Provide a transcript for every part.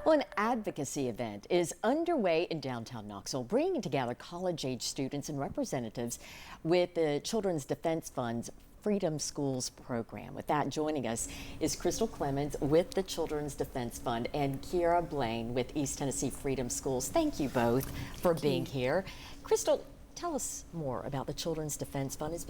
Well, an advocacy event is underway in downtown Knoxville, bringing together college-age students and representatives with the Children's Defense Fund's Freedom Schools program. With that, joining us is Crystal Clemens with the Children's Defense Fund and Kiera Blaine with East Tennessee Freedom Schools. Thank you both for being here. Crystal, tell us more about the Children's Defense Fund and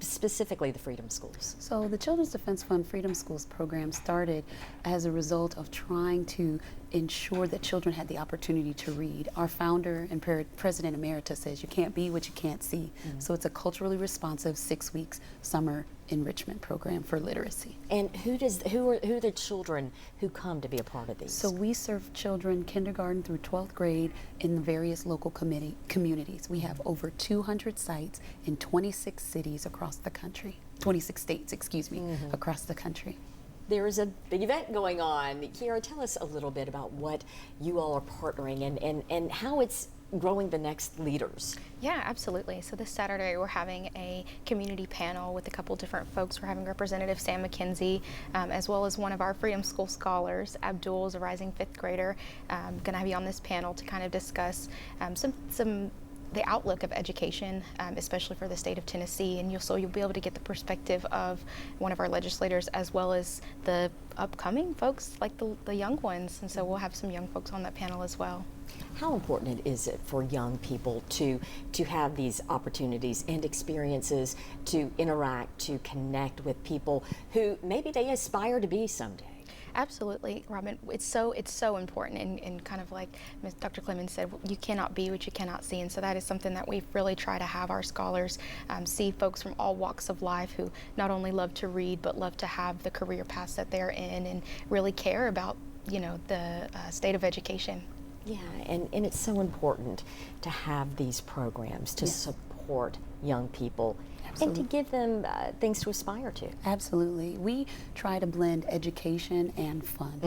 specifically the Freedom Schools. So the Children's Defense Fund Freedom Schools program started as a result of trying to ensure that children had the opportunity to read. Our founder and President Emeritus says you can't be what you can't see. So it's a culturally responsive 6 weeks summer enrichment program for literacy. And who are the children who come to be a part of these? So we serve children kindergarten through 12th grade in the various local communities. We have over 200 sites in 26 cities across the country, 26 states, excuse me, across the country. There is a big event going on. Kiera, tell us a little bit about what you all are partnering and how it's growing the next leaders. Yeah, absolutely. So this Saturday we're having a community panel with a couple different folks. We're having Representative Sam McKenzie, as well as one of our Freedom School scholars. Abdul is a rising 5th grader. Going to be on this panel to kind of discuss the outlook of education, especially for the state of Tennessee, and you'll be able to get the perspective of one of our legislators as well as the upcoming folks, like the young ones, and so we'll have some young folks on that panel as well. How important is it for young people to have these opportunities and experiences to interact, to connect with people who maybe they aspire to be someday? Absolutely, Robin. It's so important, and kind of like Dr. Clemens said, you cannot be what you cannot see, and so that is something that we really try to have our scholars see folks from all walks of life who not only love to read but love to have the career paths that they're in and really care about, you know, the state of education. Yeah, and it's so important to have these programs to support young people. Absolutely. And to give them things to aspire to. Absolutely. We try to blend education and fun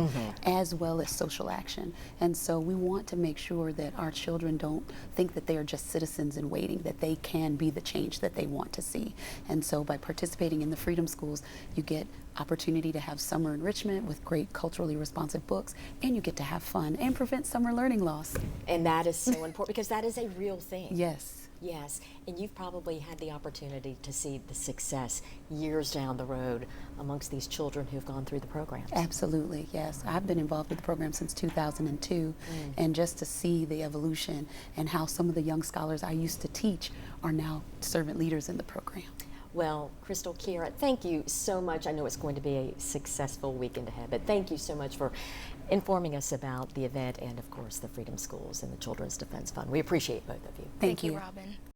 as well as social action. And so we want to make sure that our children don't think that they are just citizens in waiting, that they can be the change that they want to see. And so by participating in the Freedom Schools, you get opportunity to have summer enrichment with great culturally responsive books, and you get to have fun and prevent summer learning loss. And that is so important because that is a real thing. Yes. Yes, and you've probably had the opportunity to see the success years down the road amongst these children who've gone through the program. Absolutely, yes. I've been involved with the program since 2002, and just to see the evolution and how some of the young scholars I used to teach are now servant leaders in the program. Well, Crystal, Kiera, thank you so much. I know it's going to be a successful weekend ahead, but thank you so much for informing us about the event and, of course, the Freedom Schools and the Children's Defense Fund. We appreciate both of you. Thank you, Robin.